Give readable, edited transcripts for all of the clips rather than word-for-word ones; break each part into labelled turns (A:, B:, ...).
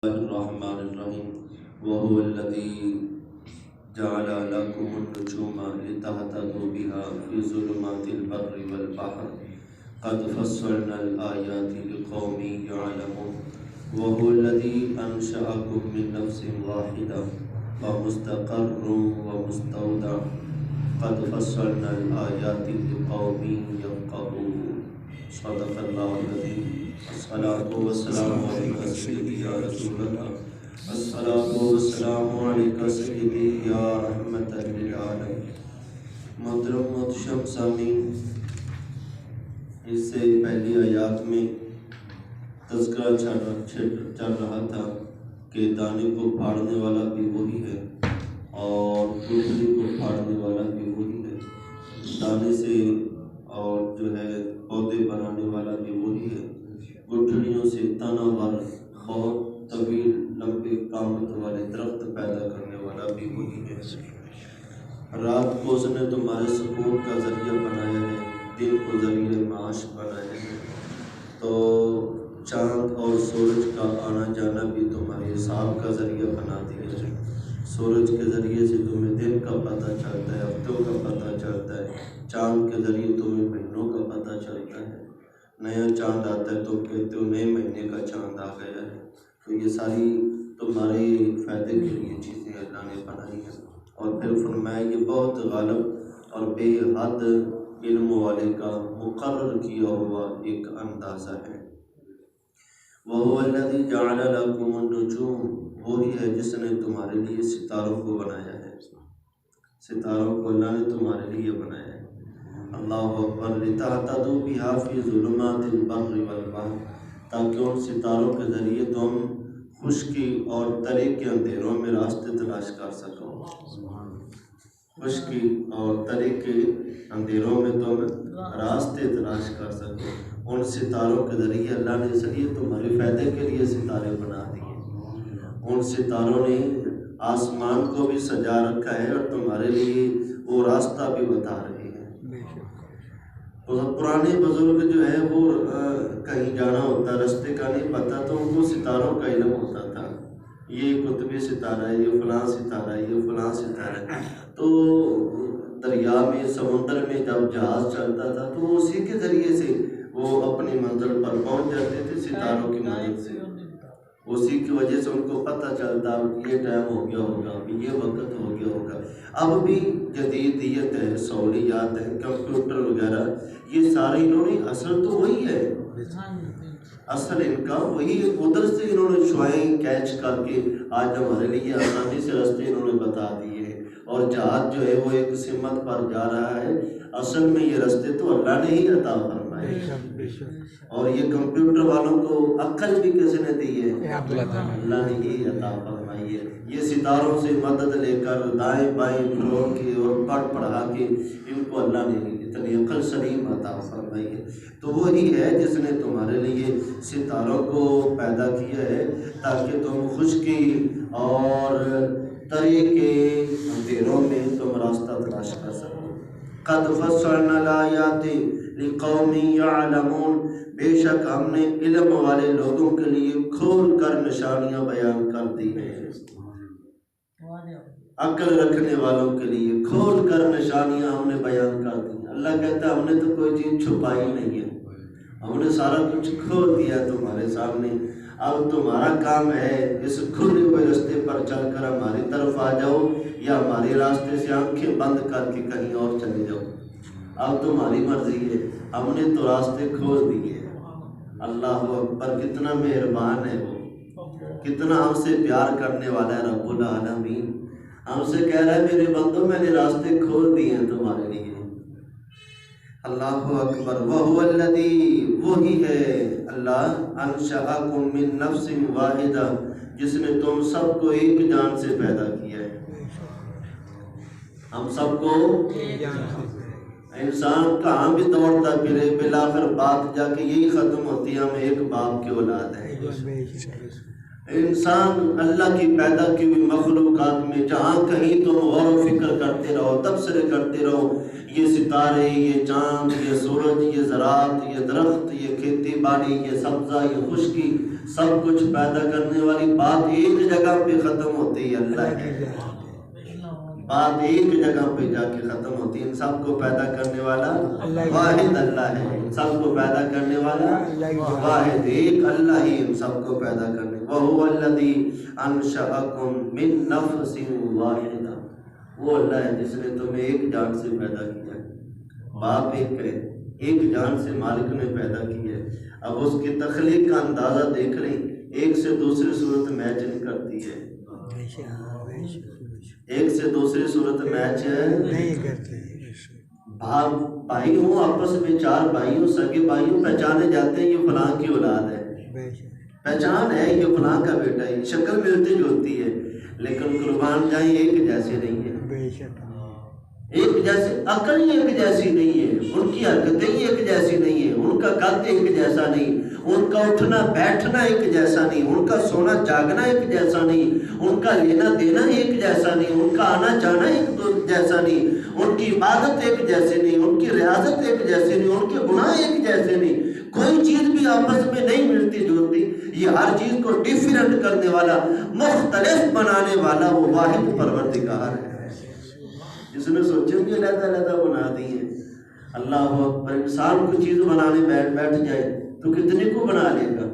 A: الرحمن الرحیم وهو الذی جعل لكم النجوم لتهتدوا بها في ظلمات البر والبحر قد فصلنا الآيات لقوم يعلمون وهو الذي أنشأكم من نفس واحدة ومستقر ومستودع قد فصلنا الآيات لقوم يفقهون صدق الله العظيم الصلاة والسلام عليك سيدي يا رسول الله الصلاة والسلام عليك سيدي يا رحمة للعالمين محترم محتشم سامعین، اس سے پہلی آیات میں تذکرہ چل رہا تھا کہ دانے کو پھاڑنے والا بھی وہی ہے اور گٹھلی کو پھاڑنے والا بھی وہی ہے، دانے سے اور جو ہے پودے بنانے والا بھی وہی ہے، گٹھلیوں سے تنا ور بہت طویل لمبے قامت والے درخت پیدا کرنے والا بھی وہی ہے۔ رات کو اس نے تمہارے سکون کا ذریعہ بنایا ہے، دن کو ذریعہ معاش بنایا ہے، تو چاند اور سورج کا آنا جانا بھی تمہارے حساب کا ذریعہ بنا دیا ہے۔ سورج کے ذریعے سے تمہیں دن کا پتہ چلتا ہے، ہفتوں کا پتہ چلتا ہے، چاند کے ذریعے تمہیں مہینوں کا پتہ چلتا ہے۔ نیا چاند آتا ہے تو کہتے ہو نئے مہینے کا چاند آ گیا ہے۔ تو یہ ساری تمہارے فائدے کے لیے چیزیں اللہ نے بنائی ہیں، اور پھر فرمایا یہ بہت غالب اور بے حد علم والے کا مقرر کیا ہوا ایک اندازہ ہے۔ وَهُوَ الَّذِي جَعَلَ لَكُمُ النُّجُومَ، وہی ہے جس نے تمہارے لیے ستاروں کو بنایا ہے، ستاروں کو اللہ نے تمہارے لیے بنایا ہے۔ اللہ اکبر، لِتَهْتَدُوا بِهَا فِي ظُلُمَاتِ الْبَرِّ وَالْبَحْرِ، تاکہ ان ستاروں کے ذریعے تم خشکی اور ترے کے اندھیروں میں راستے تلاش کر سکو۔ خشکی اور ترے کے اندھیروں میں تم راستے تلاش کر سکو۔ ان ستاروں کے ذریعے اللہ نے اس لیے تمہارے فائدے کے لیے ستارے بنا دیے۔ ان ستاروں نے آسمان کو بھی سجا رکھا ہے اور تمہارے لیے وہ راستہ بھی بتا رہے ہیں۔ پرانے بزرگ جو ہے وہ کہیں جانا ہوتا، رستے کا نہیں پتہ، تو ان کو ستاروں کا علم ہوتا تھا، یہ قطبی ستارہ ہے، یہ فلاں ستارہ ہے، یہ فلاں ستارہ ہے۔ تو دریا میں، سمندر میں جب جہاز چلتا تھا تو اسی کے ذریعے سے وہ اپنی منزل پر پہنچ جاتے تھے، ستاروں کی مدد سے۔ اسی کی وجہ سے ان کو پتہ چلتا یہ ٹائم ہو گیا ہوگا، یہ وقت ہو گیا ہوگا۔ اب بھی جدیدیت ہے، سہولیات ہیں، کمپیوٹر وغیرہ، یہ سارے انہوں نے، اصل تو وہی ہے، اصل ان کا وہی ہے، ادھر سے انہوں نے شعائیں کیچ کر کے آج ہمارے لیے آسانی سے راستے انہوں نے بتا دیے ہیں، اور جہاز جو ہے وہ ایک سمت پر جا رہا ہے، اصل میں یہ راستے تو اللہ نے ہی عطا فرمائے۔ اور یہ کمپیوٹر والوں کو عقل بھی کس نے دی ہے؟ اللہ نے ہی عطا فرمائی ہے۔ یہ ستاروں سے مدد لے کر دائیں بائیں پھرو کے اور پڑھا کے ان کو اللہ نے اتنی عقل سلیم عطا فرمائی ہے۔ تو وہی ہے جس نے تمہارے لیے ستاروں کو پیدا کیا ہے تاکہ تم خشکی اور ترے کے اندھیروں میں تم راستہ تلاش کر سکو۔ قد فصلنا الآیات لقوم یعلمون، بے شک ہم نے علم والے لوگوں کے لیے کھول کر نشانیاں بیان کر دی ہیں، عقل رکھنے والوں کے لیے کھول کر نشانیاں ہم نے بیان کر دی ہیں۔ اللہ کہتا ہے ہم نے تو کوئی چیز چھپائی نہیں ہے، ہم نے سارا کچھ کھول دیا تمہارے سامنے۔ اب تمہارا کام ہے اس کھلے ہوئے راستے پر چل کر ہماری طرف آ جاؤ، یا ہمارے راستے سے آنکھیں بند کر کے کہیں اور چلے جاؤ، اب تمہاری مرضی ہے، ہم نے تو راستے کھول دیے۔ اللہ اکبر، کتنا مہربان ہے وہ، کتنا ہم سے پیار کرنے والا ہے رب العالمین۔ ہم سے کہہ رہا ہے میرے بندوں میں نے راستے کھول دیے ہیں تمہارے لیے۔ اللہ اکبر، وَهُوَ الَّذِي، وہی ہے اللہ، أَنشَأَكُم مِّن نَّفْسٍ وَاحِدَةٍ، جس نے تم سب کو ایک جان سے پیدا کیا ہے۔ ہم سب کو، انسان کہاں بھی دوڑتا پھرے، بلاخر بات جا کے یہی ختم ہوتی ہے، ہم ایک باپ کے اولاد ہیں۔ انسان اللہ کی پیدا کی ہوئی مخلوقات میں جہاں کہیں تم غور و فکر کرتے رہو، تبصرے کرتے رہو، یہ ستارے، یہ چاند، یہ سورج، یہ زراعت، یہ درخت، یہ کھیتی پانی، یہ سبزہ، یہ خشکی، سب کچھ پیدا کرنے والی بات ایک جگہ پہ ختم ہوتی ہے، اللہ ہے۔ بات ایک جگہ پہ جا کے ختم ہوتی ہے، ان سب کو پیدا کرنے والا واحد اللہ ہے، ان سب کو پیدا کرنے والا واحد ایک اللہ ہی ان سب کو پیدا کرنے، وَهُوَ الَّذِي أَنشَأَكُم مِّن نَّفْسٍ وَاحِدَةٍ، وہ اللہ ہے جس نے تمہیں ایک جان سے پیدا کیا ہے۔ باپ ایک ہے، ایک جان سے مالک نے پیدا کی ہے۔ اب اس کی تخلیق کا اندازہ دیکھ لیں، ایک سے دوسری صورت میچ نہیں کرتی ہے، ایک سے دوسری صورت میچ نہیں کرتے۔ بھائی ہوں آپس میں، چار بھائی ہوں، سگے بھائی ہوں، پہچانے جاتے ہیں یہ فلاں کی اولاد ہے، پہچان ہے یہ فلاں کا بیٹا ہے، شکل ملتی جلتی ہے، لیکن قربان جائیں ایک جیسے نہیں ہے، ایک جیسے عقل ہی ایک جیسی نہیں ہے، ان کی حرکتیں ہی ایک جیسی نہیں ہے، ان کا قد ایک جیسا نہیں، ان کا اٹھنا بیٹھنا ایک جیسا نہیں، ان کا سونا جاگنا ایک جیسا نہیں، ان کا لینا دینا ایک جیسا نہیں، ان کا آنا جانا ایک جیسا نہیں، ان کی عبادت ایک جیسی نہیں، ان کی ریاضت ایک جیسی نہیں، ان کے گناہ ایک جیسے نہیں، کوئی چیز بھی آپس میں نہیں ملتی جلتی۔ یہ ہر چیز کو ڈیفرنٹ کرنے والا، مختلف بنانے والا وہ واحد پروردگار ہے، جس نے سوچے بھی علیحدہ علیحدہ بنا دی ہے۔ اللہ اکبر، انسان کو چیز بنانے بیٹھ جائے تو کتنے کو بنا لے گا؟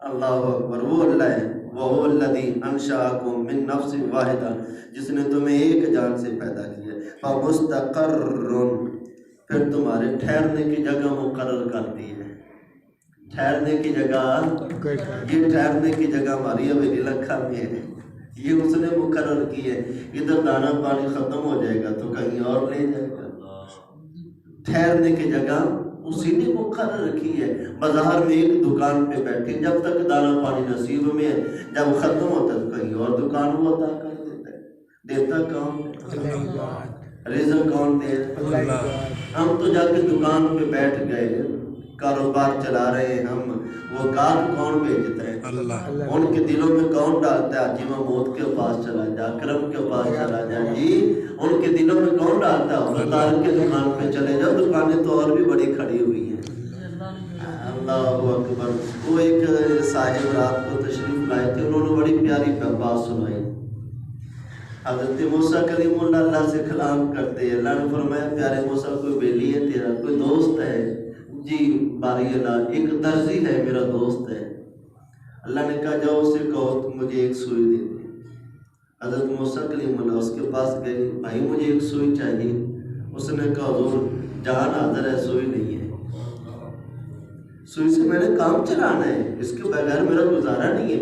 A: اللہ اکبر، وہ اللہ ہے، وَهُوَ الَّذِي أَنشَأَكُم مِّن نَّفْسٍ وَاحِدَةٍ، جس نے تمہیں ایک جان سے پیدا کیا، فَمُسْتَقَرٌّ، پھر تمہارے ٹھہرنے کی جگہ مقرر کر دی ہے۔ ٹھہرنے کی جگہ، یہ ٹھہرنے کی جگہ ہماری حویلی لکھا میں ہے، یہ اس نے مقرر کی ہے، ادھر دانا پانی ختم ہو جائے گا تو کہیں اور لے جائے گا۔ ٹھہرنے کی جگہ اسی نے مقرر رکھی ہے۔ بازار میں ایک دکان پہ بیٹھے، جب تک دانا پانی نصیب میں ہے، جب ختم ہوتا تو کہیں اور دکان وہ عطا کر دیتا ہے۔ دیتا کون؟ رزق کون دے؟ ہم تو جا کے دکان پہ بیٹھ گئے، کاروبار چلا رہے ہیں ہم، وہ کار کون بھیجتا ہے؟ اللہ۔ ان کے دلوں میں کون ڈالتا ہے؟ حاجی محمود کے پاس چلا جا، اکرم کے پاس چلا جا، جی ان کے دلوں میں کون ڈالتا ہے؟ افطار کے دکان پہ چلے جاؤ، دکانیں تو اور بھی بڑی کھڑی ہوئی ہیں۔ اللہ اکبر۔ وہ ایک صاحب رات کو تشریف لائے تھے، انہوں نے بڑی پیاری بات سنائی۔ حضرت موسیٰ کلیم اللہ سے کلام کرتے ہیں، اللہ نے فرمایا پیارے موسیٰ کوئی بیلی ہے تیرا، کوئی دوست ہے؟ جی باری اللہ، ایک درزی ہے میرا دوست ہے۔ اللہ نے کہا جاؤ اسے کہو تو مجھے ایک سوئی دے دے۔ حضرت موسیٰ کلیم اللہ اس کے پاس گئے، بھائی مجھے ایک سوئی چاہیے۔ اس نے کہا حضور جہان حاضر ہے، سوئی نہیں ہے، سوئی سے میں نے کام چلانا ہے، اس کے بغیر میرا گزارا نہیں ہے،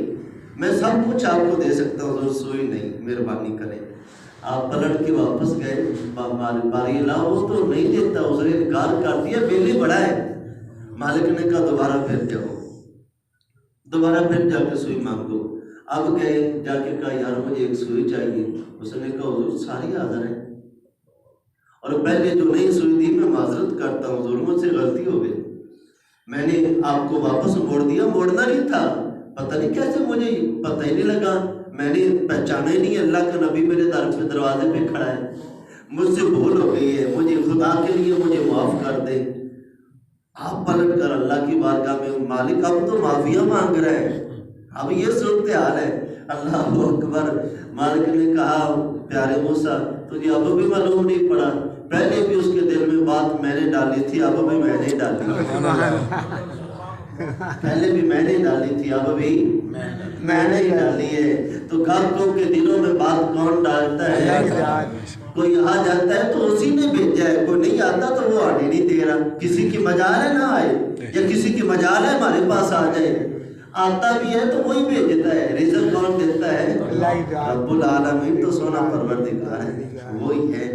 A: میں سب کچھ آپ کو دے سکتا ہوں، حضور سوئی نہیں، مہربانی کریں۔ آپ پلٹ کے واپس گئے، باری اللہ وہ تو نہیں دیتا، اس نے انکار کر دیا، بیلی بڑا ہے۔ مالک نے کہا دوبارہ پھر جاؤ، دوبارہ پھر جا کے سوئی مانگو۔ اب گئے، جا کے کہا یار مجھے ایک سوئی چاہیے۔ اس نے کہا حضور ساری حاضر ہے، اور پہلے جو نہیں سوئی دی میں معذرت کرتا ہوں، حضور مجھ سے غلطی ہو گئی، میں نے آپ کو واپس موڑ دیا، موڑنا نہیں تھا، پتہ نہیں کیسے مجھے پتہ ہی نہیں لگا، میں نے پہچانا ہی نہیں، اللہ کا نبی میرے دروازے پہ کھڑا ہے، مجھ سے بھول ہو گئی ہے، مجھے خدا کے لیے مجھے معاف کر دے۔ آپ پلٹ کر اللہ کی بارگاہ میں، مالک اب تو معافیاں مانگ رہے ہیں، اب یہ صورتحال ہے۔ اللہ اکبر۔ مالک نے کہا پیارے موسیٰ تجھے اب بھی معلوم نہیں پڑا، پہلے بھی اس کے دل میں بات میں نے ڈالی تھی، اب بھی میں نے ڈالی، پہلے بھی میں نے ڈالی تھی، اب بھی میں نے ہی ڈالی ہے۔ تو کافروں کے دلوں میں بات کون ڈالتا ہے؟ کوئی آ جاتا ہے تو اسی نے بھیجا ہے، کوئی نہیں آتا تو وہ آنے نہیں دے رہا۔ کسی کی مجال ہے نہ آئے، یا کسی کی مجال ہے ہمارے پاس آ جائے، آتا بھی ہے تو وہی بھیجتا ہے۔ رزق کون دیتا ہے؟ رب العالمین، تو سونا پروردگار ہے، وہی ہے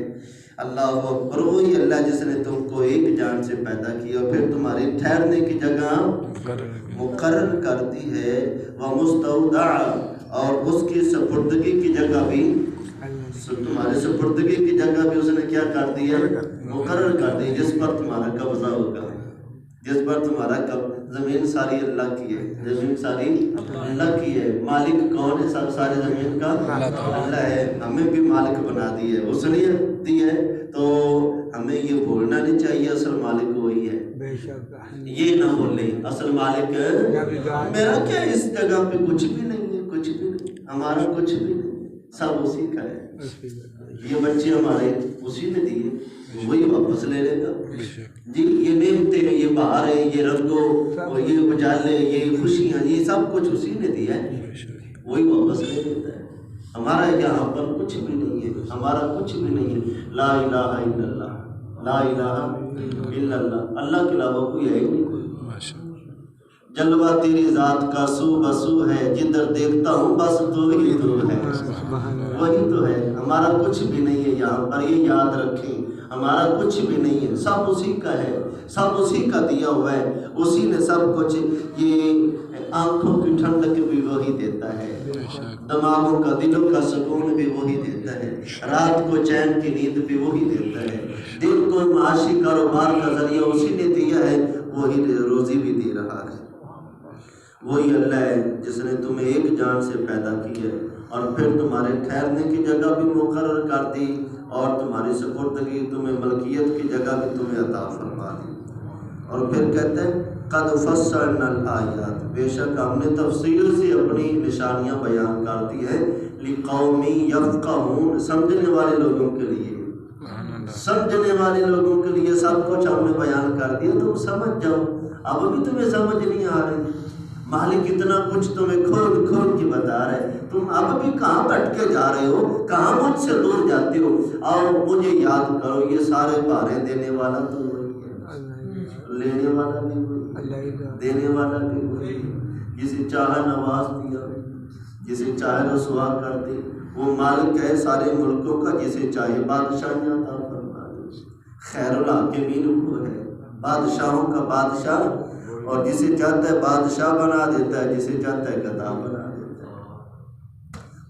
A: اللہ اکبر۔ وہی اللہ جس نے تم کو ایک جان سے پیدا کیا، پھر تمہاری ٹھہرنے کی جگہ مقرر کر دی ہے، وَمُسْتَوْدَعَ، اور اس کی سپردگی کی جگہ بھی، تمہارے سپردگی کی جگہ بھی اس نے کیا کر دی ہے؟ مقرر کر دی، جس پر تمہارا قبضہ ہوگا، جس پر تمہارا زمین ساری اللہ کی ہے، زمین ساری اللہ کی ہے۔ مالک کون ہے؟ سب ساری زمین کا اللہ ہے، ہمیں بھی مالک بنا دی ہے، اس نے دی ہے تو ہمیں یہ بولنا نہیں چاہیے اصل مالک وہی ہے، یہ نہ بولے اصل مالک میرا کیا اس جگہ پہ کچھ بھی نہیں ہے، کچھ بھی نہیں، ہمارا کچھ بھی نہیں، سب اسی کا ہے۔ یہ بچے ہمارے اسی نے دیے، وہی واپس لے لے گا جی۔ یہ نعمتیں، یہ بہار ہے، یہ رنگوں، یہ اجالے، یہ خوشیاں، یہ سب کچھ اسی نے دیا ہے، وہی واپس لے لیتا ہے۔ ہمارا یہاں پر کچھ بھی نہیں ہے، ہمارا کچھ بھی نہیں ہے۔ لا الہ الا اللہ، لا الہ الا اللہ، اللہ کے علاوہ کوئی ہے ہی نہیں۔ جلوہ تیری ذات کا سو بسو ہے، جدھر دیکھتا ہوں بس تو ہی تو ہے، وہی تو ہے۔ ہمارا کچھ بھی نہیں ہے یہاں پر، یہ یاد رکھیں، ہمارا کچھ بھی نہیں ہے، سب اسی کا ہے، سب اسی کا دیا ہوا ہے، اسی نے سب کچھ۔ یہ آنکھوں کی ٹھنڈک بھی وہی دیتا ہے، دماغوں کا، دلوں کا سکون بھی وہی دیتا ہے، رات کو چین کی نیند بھی وہی دیتا ہے، دن کو معاشی کاروبار کا ذریعہ اسی نے دیا ہے، وہی روزی بھی دے رہا ہے۔ وہی اللہ ہے جس نے تمہیں ایک جان سے پیدا کی ہے اور پھر تمہارے ٹھہرنے کی جگہ بھی مقرر کر دی اور تمہاری سپردگی، تمہیں ملکیت کی جگہ بھی تمہیں عطا فرما دی۔ اور پھر کہتے ہیں قد فصلنا الآیات، بے شک ہم نے تفصیل سے اپنی نشانیاں بیان کر دی ہیں، لقوم یفقہون، سمجھنے والے لوگوں کے لیے، سمجھنے والے لوگوں کے لیے سب کچھ ہم نے بیان کر دیا، تم سمجھ جاؤ۔ اب بھی تمہیں سمجھ نہیں آ رہی، مالک اتنا کچھ تمہیں کھول کھول کے بتا رہے ہیں، تم اب بھی کہاں بھٹکے جا رہے ہو، کہاں مجھ سے دور جاتے ہو؟ آؤ مجھے یاد کرو، یہ سارے بھارے دینے والا تو وہی ہے، لینے والا بھی وہی، دینے والا بھی وہی، جسے چاہا نواز دیا، جسے چاہے رسوا کر دے، وہ مالک ہے سارے ملکوں کا، جسے چاہے بادشاہیاں عطا فرما دے۔ خیر الحاکمین وہ ہے، بادشاہوں کا بادشاہ، اور جسے چاہتا ہے بادشاہ بنا دیتا ہے، جسے چاہتا ہے گدھا بنا دیتا ہے۔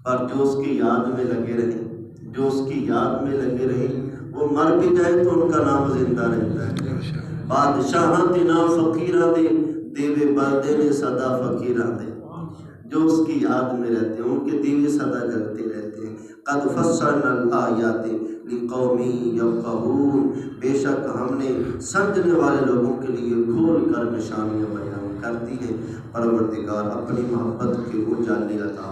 A: پر جو اس کی یاد میں لگے رہے، جو اس کی یاد میں لگے رہے، وہ مر بھی جائے تو ان کا نام زندہ رہتا ہے۔ بادشاہاں تے نام فقیراں دے، دیوے بردے نے صدا فقیراں دے، جو اس کی یاد میں رہتے ہیں ان کے دیوے صدا جلتے رہتے ہیں۔ قد فصلنا الآیات لقوم یفقہون، بے شک ہم نے سمجھنے والے لوگوں کے لیے کھول کر نشانیاں بیان کر دی ہیں۔ پروردگار اپنی محبت کے اجالے عطا